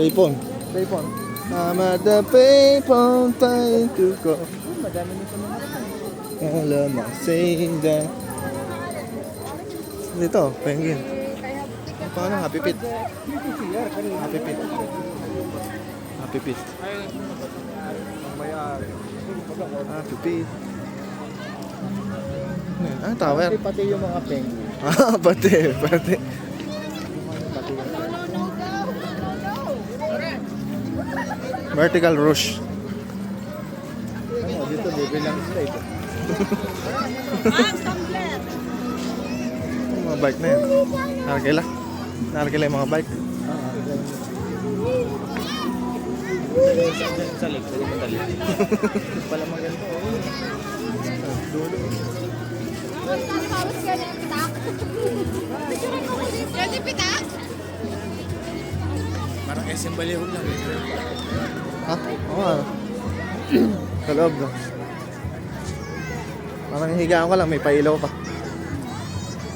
Payphone. Payphone. I'm at the payphone trying to go. Madami nito naman. Alam mo, say that. Dito, penguin. Paano? Happy Feet. Happy Feet. Happy Feet. Happy Feet. Ah, tower. Pati yung mga penguin. Ah, pati. Pati yung Vertical Rush. ano, dito level lang sila ito. Yung mga bike na yan. Narkila. Narkila yung mga bike. Sa leg, sa madali. Pala maganda. Dulo. Tapos ka na yung pitak. Kasi pitak? Parang SM Balihog lang. Ha? Oo nga. Sa loob no? Parang higaan ko lang, may pailaw pa.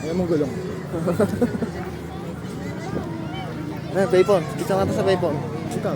Ayaw mong gulong. Ano, Payphone. Kita nga sa Payphone. Ikaw.